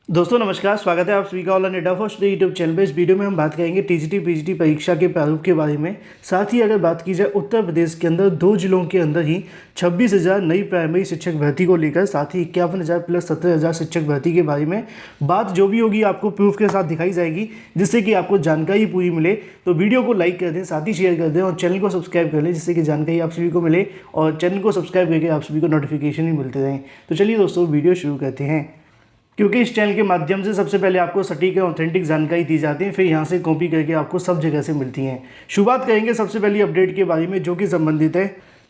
दोस्तों नमस्कार, स्वागत है आप सभी का all India first day YouTube channel पे। इस वीडियो में हम बात करेंगे टीजीटी पीजीटी परीक्षा के प्रारूप के बारे में। साथ ही अगर बात की जाए उत्तर प्रदेश के अंदर 2 जिलों के अंदर ही 26,000 नई प्राइमरी शिक्षक भर्ती को लेकर, साथ ही 51,000 प्लस 17,000 शिक्षक भर्ती के बारे में बात जो भी होगी आपको प्रूफ के साथ दिखाई जाएगी, जिससे कि आपको जानकारी पूरी मिले। तो वीडियो को लाइक कर दें, साथ ही शेयर कर दें और चैनल को सब्सक्राइब कर लें, जिससे कि जानकारी आप सभी को मिले और चैनल को सब्सक्राइब करके आप सभी को नोटिफिकेशन ही मिलते रहें। तो चलिए दोस्तों वीडियो शुरू करते हैं। क्योंकि इस चैनल के माध्यम से सबसे पहले आपको सटीक और ऑथेंटिक जानकारी दी जाती है, फिर यहाँ से कॉपी करके आपको सब जगह से मिलती हैं। शुरुआत करेंगे सबसे पहली अपडेट के बारे में, जो कि संबंधित है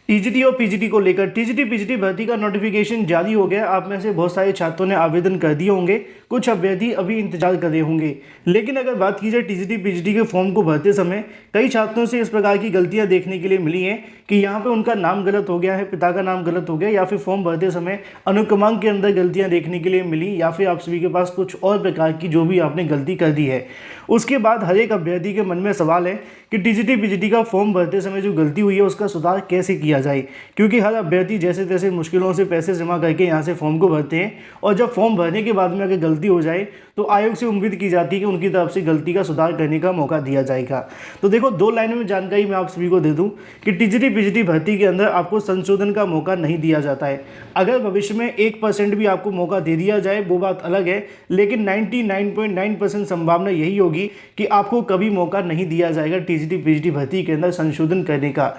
टीजीटी और पीजीटी को लेकर। टीजीटी पीजीटी भर्ती का नोटिफिकेशन जारी हो गया। आप में से बहुत सारे छात्रों ने आवेदन कर दिए होंगे, कुछ अभ्यर्थी अभी इंतजार कर रहे होंगे। लेकिन अगर बात की जाए टीजीटी पीजीटी के फॉर्म को भरते समय कई छात्रों से इस प्रकार की गलतियां देखने के लिए मिली हैं कि यहाँ पे उनका नाम गलत हो गया है, पिता का नाम गलत हो गया, या फिर फॉर्म भरते समय अनुक्रमांक के अंदर गलतियां देखने के लिए मिली, या फिर आप सभी के पास कुछ और प्रकार की जो भी आपने गलती कर दी है। उसके बाद हर एक अभ्यर्थी के मन में सवाल है कि टीजीटी पीजीटी का फॉर्म भरते समय जो गलती हुई है उसका सुधार कैसे किया जाए, क्योंकि हर अभ्यर्थी जैसे तैसे मुश्किलों से पैसे जमा करके यहाँ से फॉर्म को भरते हैं, और जब फॉर्म भरने के बाद में अगर गलती हो जाए तो आयोग से उम्मीद की जाती है कि उनकी तरफ से गलती का सुधार करने का मौका दिया जाएगा। तो देखो, 2 लाइनों में जानकारी मैं आप सभी को दे दूं कि टीजीटी पीजीटी भर्ती के अंदर आपको संशोधन का मौका नहीं दिया जाता है। अगर भविष्य में 1% भी आपको मौका दे दिया जाए वो बात अलग है, लेकिन 99.9% संभावना यही होगी कि आपको कभी मौका नहीं दिया जाएगा टीजीटी पीजीटी भर्ती के अंदर संशोधन करने का।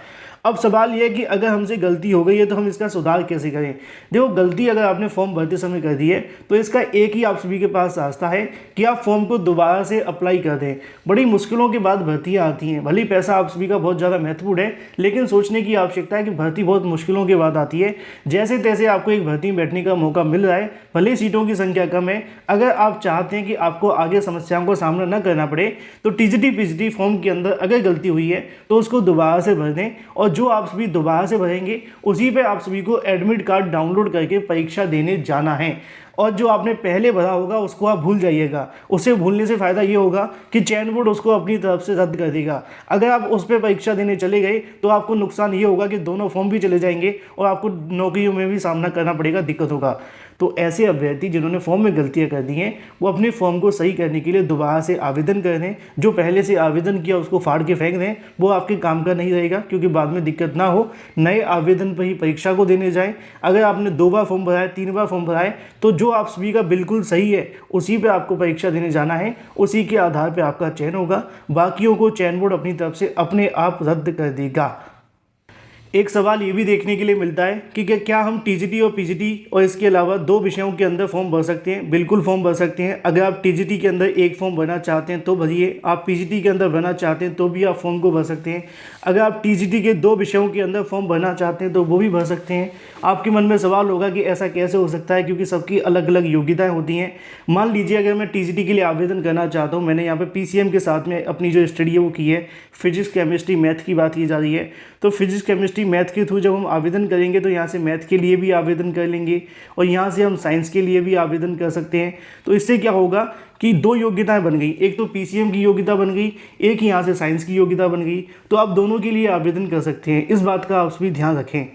अब सवाल यह है कि अगर हमसे गलती हो गई है तो हम इसका सुधार कैसे करें। देखो, गलती अगर आपने फॉर्म भरते समय कर दी है तो इसका एक ही आप सभी के पास रास्ता है कि आप फॉर्म को दोबारा से अप्लाई कर दें। बड़ी मुश्किलों के बाद भर्तियां आती हैं, भले पैसा आप सभी का बहुत ज़्यादा महत्वपूर्ण है, लेकिन सोचने की आवश्यकता है कि भर्ती बहुत मुश्किलों के बाद आती है। जैसे तैसे आपको एक भर्ती में बैठने का मौका मिल रहा है, भले सीटों की संख्या कम है। अगर आप चाहते हैं कि आपको आगे समस्याओं का सामना न करना पड़े तो टीजीटी पीजीटी फॉर्म के अंदर अगर गलती हुई है तो उसको दोबारा से भर दें, और जो आप सभी दोबारा से भरेंगे उसी पे आप सभी को एडमिट कार्ड डाउनलोड करके परीक्षा देने जाना है। और जो आपने पहले भरा होगा उसको आप भूल जाइएगा। उसे भूलने से फ़ायदा ये होगा कि चयन बोर्ड उसको अपनी तरफ से रद्द कर देगा। अगर आप उस पर परीक्षा देने चले गए तो आपको नुकसान ये होगा कि दोनों फॉर्म भी चले जाएंगे और आपको नौकरियों में भी सामना करना पड़ेगा, दिक्कत होगा। तो ऐसे अभ्यर्थी जिन्होंने फॉर्म में गलतियां कर दी हैं वो अपने फॉर्म को सही करने के लिए दोबारा से आवेदन कर दें। जो पहले से आवेदन किया उसको फाड़ के फेंक दें, वो आपके काम का नहीं रहेगा, क्योंकि बाद में दिक्कत ना हो। नए आवेदन पर ही परीक्षा को देने जाएं। अगर आपने 2 बार फॉर्म भरा है, 3 बार फॉर्म भरा है, तो जो आप सभी का बिल्कुल सही है उसी पे आपको परीक्षा देने जाना है, उसी के आधार पे आपका चयन होगा। बाकियों को चयन बोर्ड अपनी तरफ से अपने आप रद्द कर देगा। एक सवाल ये भी देखने के लिए मिलता है कि क्या हम टीजीटी और पीजीटी और इसके अलावा 2 विषयों के अंदर फॉर्म भर सकते हैं। बिल्कुल फॉर्म भर सकते हैं। अगर आप टीजीटी के अंदर एक फॉर्म भरना चाहते हैं तो भरिए, आप पीजीटी के अंदर भरना चाहते हैं तो भी आप फॉर्म को भर सकते हैं। अगर आप टीजीटी के 2 विषयों के अंदर फॉर्म भरना चाहते हैं तो वो भी भर सकते हैं। आपके मन में सवाल होगा कि ऐसा कैसे हो सकता है, क्योंकि सबकी अलग अलग योग्यताएँ होती हैं। मान लीजिए अगर मैं टीजीटी के लिए आवेदन करना चाहता हूँ, मैंने यहाँ पर पीसीएम के साथ में अपनी जो स्टडी है वो की है, फिजिक्स केमिस्ट्री मैथ की बात की जा रही है, तो फिजिक्स केमिस्ट्री मैथ के थ्रू जब हम आवेदन करेंगे तो यहाँ से मैथ के लिए भी आवेदन कर लेंगे और यहाँ से हम साइंस के लिए भी आवेदन कर सकते हैं। तो इससे क्या होगा कि 2 योग्यताएं बन गई, एक तो पीसीएम की योग्यता बन गई, एक यहाँ से साइंस की योग्यता बन गई। तो आप दोनों के लिए आवेदन कर सकते हैं। इस बात का आप सभी ध्यान रखें।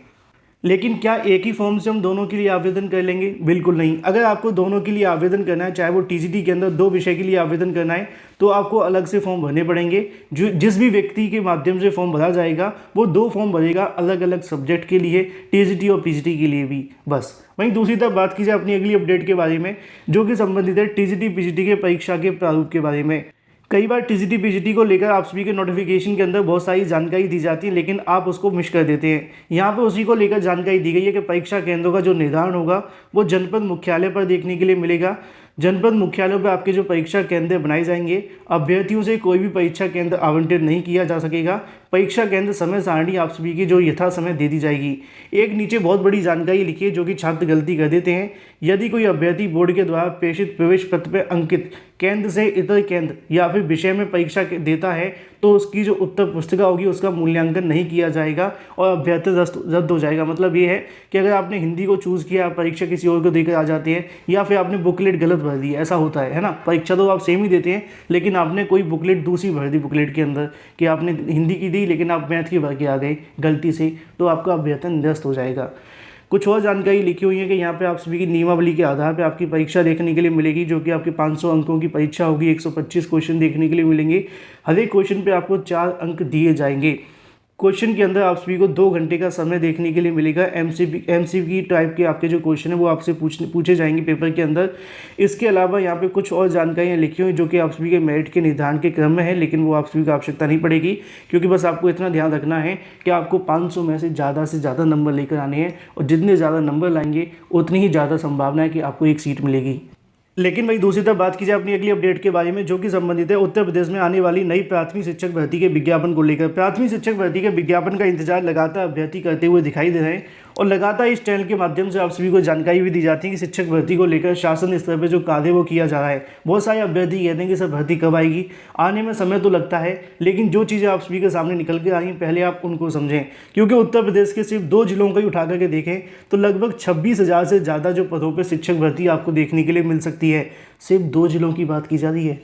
लेकिन क्या एक ही फॉर्म से हम दोनों के लिए आवेदन कर लेंगे? बिल्कुल नहीं। अगर आपको दोनों के लिए आवेदन करना है, चाहे वो टीजीटी के अंदर 2 विषय के लिए आवेदन करना है, तो आपको अलग से फॉर्म भरने पड़ेंगे। जो जिस भी व्यक्ति के माध्यम से फॉर्म भरा जाएगा वो 2 फॉर्म भरेगा अलग अलग सब्जेक्ट के लिए, टीजीटी और पीजीटी के लिए भी। बस वहीं दूसरी तरफ बात की जाए अपनी अगली अपडेट के बारे में, जो कि संबंधित है टीजीटी पीजीटी के परीक्षा के प्रारूप के बारे में। कई बार टीजीटी पीजीटी को लेकर आप सभी के नोटिफिकेशन के अंदर बहुत सारी जानकारी दी जाती है, लेकिन आप उसको मिस कर देते हैं। यहाँ पे उसी को लेकर जानकारी दी गई है कि परीक्षा केंद्रों का जो निर्धारण होगा वो जनपद मुख्यालय पर देखने के लिए मिलेगा। जनपद मुख्यालयों पर आपके जो परीक्षा केंद्र बनाए जाएंगे, अभ्यर्थियों से कोई भी परीक्षा केंद्र आवंटित नहीं किया जा सकेगा। परीक्षा केंद्र समय सारणी आप सभी की जो यथा समय दे दी जाएगी। एक नीचे बहुत बड़ी जानकारी लिखी है जो कि छात्र गलती कर देते हैं। यदि कोई अभ्यर्थी बोर्ड के द्वारा प्रेषित प्रवेश पत्र पर अंकित केंद्र से इतर केंद्र या फिर विषय में परीक्षा देता है तो उसकी जो उत्तर पुस्तिका होगी उसका मूल्यांकन नहीं किया जाएगा और अभ्यर्थी रद्द हो जाएगा। मतलब ये है कि अगर आपने हिंदी को चूज़ किया, परीक्षा किसी और को देकर आ जाते हैं, या फिर आपने बुकलेट गलत भर दी, ऐसा होता है ना। परीक्षा तो आप सेम ही देते हैं, लेकिन आपने कोई बुकलेट दूसरी भर दी बुकलेट के अंदर कि आपने हिंदी की दी लेकिन आप मैथ की भर के आ गए गलती से, तो आपका अभ्यर्थन निरस्त हो जाएगा। कुछ और जानकारी लिखी हुई है कि यहाँ पे आप सभी की नियमावली के आधार पे आपकी परीक्षा देखने के लिए मिलेगी, जो कि आपकी 500 अंकों की परीक्षा होगी। 125 क्वेश्चन देखने के लिए मिलेंगे। हर एक क्वेश्चन पे आपको 4 अंक दिए जाएंगे। क्वेश्चन के अंदर आप सभी को 2 घंटे का समय देखने के लिए मिलेगा। एमसीक्यू टाइप के आपके जो क्वेश्चन है वो आपसे पूछे जाएंगे पेपर के अंदर। इसके अलावा यहाँ पे कुछ और जानकारियाँ लिखी हुई जो कि आप सभी के मेरिट के निर्धारण के क्रम में है, लेकिन वो आप सभी को आवश्यकता नहीं पड़ेगी, क्योंकि बस आपको इतना ध्यान रखना है कि आपको 500 में से ज़्यादा नंबर लेकर आने हैं, और जितने ज़्यादा नंबर लाएंगे उतनी ही ज़्यादा संभावना है कि आपको एक सीट मिलेगी। लेकिन वही दूसरी तरफ बात की जाए अपनी अगली अपडेट के बारे में, जो कि संबंधित है उत्तर प्रदेश में आने वाली नई प्राथमिक शिक्षक भर्ती के विज्ञापन को लेकर। प्राथमिक शिक्षक भर्ती के विज्ञापन का इंतजार लगातार अभ्यर्थी करते हुए दिखाई दे रहे हैं, और लगातार इस चैनल के माध्यम से आप सभी को जानकारी भी दी जाती है कि शिक्षक भर्ती को लेकर शासन स्तर पर जो कार्य वो किया जा रहा है। बहुत सारे अभ्यर्थी कहते हैं कि सर भर्ती कब आएगी, आने में समय तो लगता है, लेकिन जो चीज़ें आप सभी के सामने निकल के आई हैं पहले आप उनको समझें। क्योंकि उत्तर प्रदेश के सिर्फ 2 जिलों को ही उठा करके देखें तो लगभग 26,000 से ज़्यादा जो पदों पर शिक्षक भर्ती आपको देखने के लिए मिल सकती है। सिर्फ 2 जिलों की बात की जा रही है।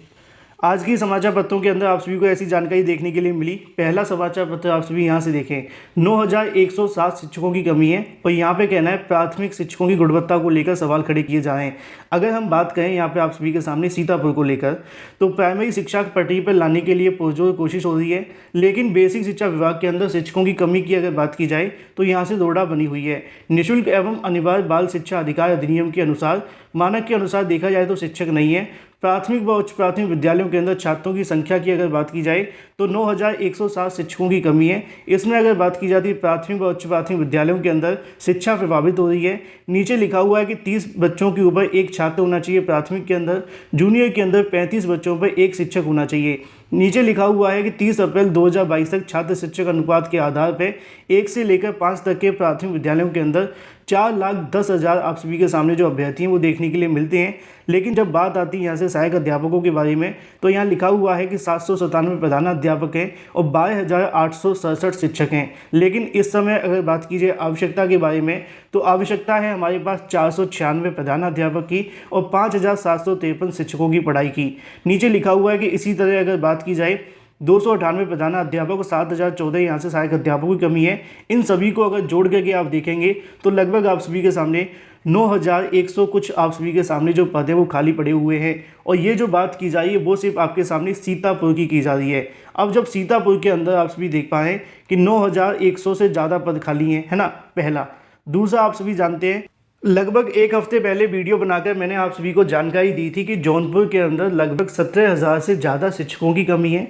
आज की समाचार पत्रों के अंदर आप सभी को ऐसी जानकारी देखने के लिए मिली। पहला समाचार पत्र आप सभी यहाँ से देखें, 9,107 शिक्षकों की कमी है, और यहाँ पे कहना है प्राथमिक शिक्षकों की गुणवत्ता को लेकर सवाल खड़े किए जा रहे हैं। अगर हम बात करें यहाँ पे आप सभी के सामने सीतापुर को लेकर, तो प्राइमरी शिक्षा पटरी पर लाने के लिए पुरजोर कोशिश हो रही है, लेकिन बेसिक शिक्षा विभाग के अंदर शिक्षकों की कमी की अगर बात की जाए तो यहाँ से दौड़ा बनी हुई है। निःशुल्क एवं अनिवार्य बाल शिक्षा अधिकार अधिनियम के अनुसार, मानक के अनुसार देखा जाए तो शिक्षक नहीं है। प्राथमिक व उच्च प्राथमिक विद्यालयों के अंदर छात्रों की संख्या की अगर बात की जाए तो 9,107 शिक्षकों की कमी है। इसमें अगर बात की जाती है प्राथमिक व उच्च प्राथमिक विद्यालयों के अंदर शिक्षा प्रभावित हो रही है। नीचे लिखा हुआ है कि 30 बच्चों के ऊपर एक छात्र होना चाहिए प्राथमिक के अंदर, जूनियर के अंदर 35 बच्चों पर एक शिक्षक होना चाहिए। नीचे लिखा हुआ है कि 30 अप्रैल 2022 तक छात्र शिक्षक अनुपात के आधार पर 1 से लेकर 5 तक के प्राथमिक विद्यालयों के अंदर 4,10,000 आप सभी के सामने जो अभ्यर्थी हैं वो देखने के लिए मिलते हैं। लेकिन जब बात आती है यहाँ से सहायक अध्यापकों के बारे में, तो यहाँ लिखा हुआ है कि 797 प्रधानाध्यापक हैं और 12,867 शिक्षक हैं। लेकिन इस समय अगर बात कीजिए आवश्यकता के बारे में, तो आवश्यकता है हमारे पास 496 प्रधानाध्यापक की और 5,753 शिक्षकों की पढ़ाई की। नीचे लिखा हुआ है कि इसी तरह अगर बात की जाए 298 प्रधानाध्यापक और 7,014 यहाँ से सहायक अध्यापकों की कमी है। इन सभी को अगर जोड़ करके आप देखेंगे तो लगभग आप सभी के सामने 9,100 कुछ आप सभी के सामने जो पद है वो खाली पड़े हुए हैं। और ये जो बात की जा रही है वो सिर्फ आपके सामने सीतापुर की जा रही है। अब जब सीतापुर के अंदर आप सभी देख पाएँ कि 9,100 से ज़्यादा पद खाली हैं, है ना, पहला। दूसरा, आप सभी जानते हैं लगभग एक हफ्ते पहले वीडियो बनाकर मैंने आप सभी को जानकारी दी थी कि जौनपुर के अंदर लगभग 17,000 से ज़्यादा शिक्षकों की कमी है।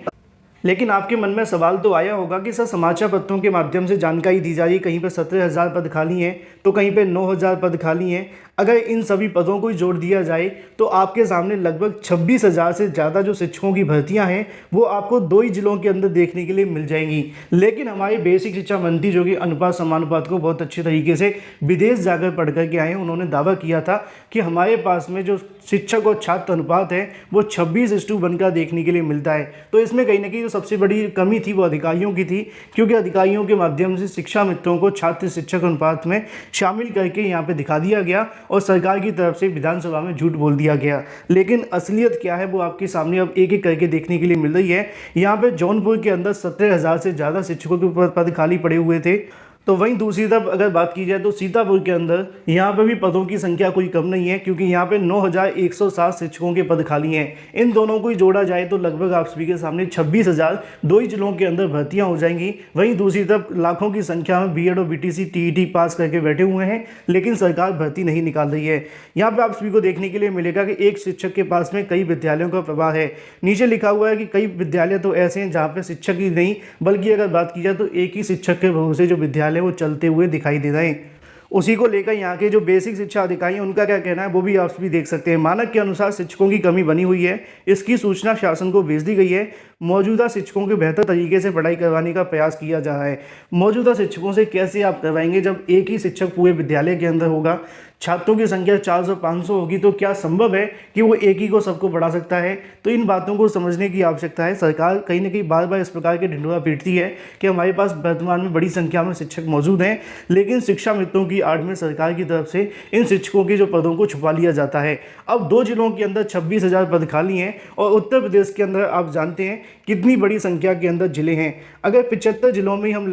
लेकिन आपके मन में सवाल तो आया होगा कि सर समाचार पत्रों के माध्यम से जानकारी दी जा रही है, कहीं पर 17,000 पद खाली हैं तो कहीं पर 9,000 पद खाली हैं। अगर इन सभी पदों को जोड़ दिया जाए तो आपके सामने लगभग 26,000 से ज़्यादा जो शिक्षकों की भर्तियां हैं वो आपको 2 ही जिलों के अंदर देखने के लिए मिल जाएंगी। लेकिन हमारे बेसिक शिक्षा मंत्री जो कि अनुपात समानुपात को बहुत अच्छे तरीके से विदेश जाकर पढ़ कर के आए हैं, उन्होंने दावा किया था कि हमारे पास में जो शिक्षक और छात्र अनुपात है वो 26:1 का देखने के लिए मिलता है। तो इसमें कहीं ना कहीं जो सबसे बड़ी कमी थी वो अधिकारियों की थी, क्योंकि अधिकारियों के माध्यम से शिक्षा मित्रों को छात्र शिक्षक अनुपात में शामिल करके यहाँ पे दिखा दिया गया और सरकार की तरफ से विधानसभा में झूठ बोल दिया गया। लेकिन असलियत क्या है वो आपके सामने अब एक एक करके देखने के लिए मिल रही है। यहाँ पे जौनपुर के अंदर 17,000 से ज़्यादा शिक्षकों के पद खाली पड़े हुए थे। तो वहीं दूसरी तरफ अगर बात की जाए तो सीतापुर के अंदर यहाँ पर भी पदों की संख्या कोई कम नहीं है, क्योंकि यहाँ पे 9,107 शिक्षकों के पद खाली हैं। इन दोनों को ही जोड़ा जाए तो लगभग आप सभी के सामने 26,000 2 ही जिलों के अंदर भर्तियाँ हो जाएंगी। वहीं दूसरी तरफ लाखों की संख्या में बीएड और बीटीसी टीईटी पास करके बैठे हुए हैं, लेकिन सरकार भर्ती नहीं निकाल रही है। यहाँ पर आप सभी को देखने के लिए मिलेगा कि एक शिक्षक के पास में कई विद्यालयों का प्रभाव है। नीचे लिखा हुआ है कि कई विद्यालय तो ऐसे हैं जहाँ पर शिक्षक ही नहीं, बल्कि अगर बात की जाए तो एक ही शिक्षक के भरोसे जो विद्यालय वो चलते हुए दिखाई दे रहे हैं। उसी को लेकर यहाँ के जो बेसिक शिक्षा अधिकारी हैं उनका क्या कहना है वो भी आप भी देख सकते हैं। मानक के अनुसार शिक्षकों की कमी बनी हुई है, इसकी सूचना शासन को भेज दी गई है। मौजूदा शिक्षकों के बेहतर तरीके से पढ़ाई करवाने का प्रयास किया जा रहा है। मौजूदा शिक्षकों से कैसे आप करवाएंगे जब एक ही शिक्षक पूरे विद्यालय के अंदर होगा। छात्रों की संख्या 400-500 होगी तो क्या संभव है कि वो एक ही को सबको पढ़ा सकता है? तो इन बातों को समझने की आवश्यकता है। सरकार कहीं ना कहीं बार बार इस प्रकार के ढिंढोरा पीटती है कि हमारे पास वर्तमान में बड़ी संख्या में शिक्षक मौजूद हैं, लेकिन शिक्षा मित्रों की आड़ में सरकार की तरफ से इन शिक्षकों के जो पदों को छुपा लिया जाता है। अब 2 जिलों के अंदर 26,000 पद खाली हैं और उत्तर प्रदेश के अंदर आप जानते हैं कितनी बड़ी संख्या के अंदर जिले हैं। अगर 75 जिलों में हम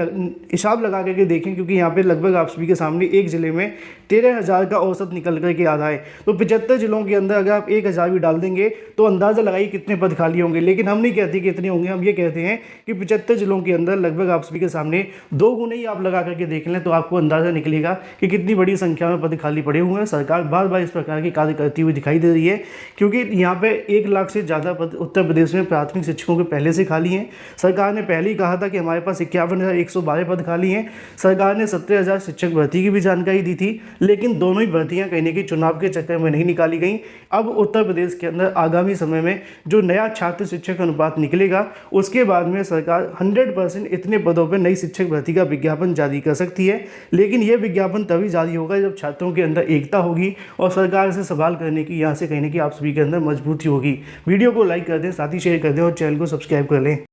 हिसाब लगा करके देखें, क्योंकि यहाँ पे लगभग आप सभी के सामने एक ज़िले में 13,000 का औसत निकल करके आ रहा है, तो 75 जिलों के अंदर अगर आप 1,000 भी डाल देंगे तो अंदाज़ा लगाइए कितने पद खाली होंगे। लेकिन हम नहीं कहते कि इतने होंगे, हम ये कहते हैं कि 75 जिलों के अंदर लगभग आप सभी के सामने 2 गुने ही आप लगा करके देख लें तो आपको अंदाज़ा निकलेगा कि कितनी बड़ी संख्या में पद खाली पड़े हुए हैं। सरकार बार बार इस प्रकार के कार्य करती हुई दिखाई दे रही है, क्योंकि यहाँ पे 1 लाख से ज़्यादा पद उत्तर प्रदेश में प्राथमिक शिक्षकों के पहले से खाली हैं। सरकार ने पहले ही कहा था कि हमारे पास 51,112 पद खाली हैं। सरकार ने 17,000 शिक्षक भर्ती की भी जानकारी दी थी, लेकिन दोनों ही भर्तियां कहीं ना कहीं चुनाव के चक्कर में नहीं निकाली गई। अब उत्तर प्रदेश के अंदर आगामी समय में जो नया छात्र शिक्षक अनुपात निकलेगा, उसके बाद में सरकार 100% इतने पदों पर नई शिक्षक भर्ती का विज्ञापन जारी कर सकती है। लेकिन यह विज्ञापन तभी जारी होगा जब छात्रों के अंदर एकता होगी और सरकार से सवाल करने की यहाँ से कहीं ना कहीं आप सभी के अंदर मजबूती होगी। वीडियो को लाइक कर दें, साथ ही शेयर कर दें और चैनल को सब्सक्राइब कर लें।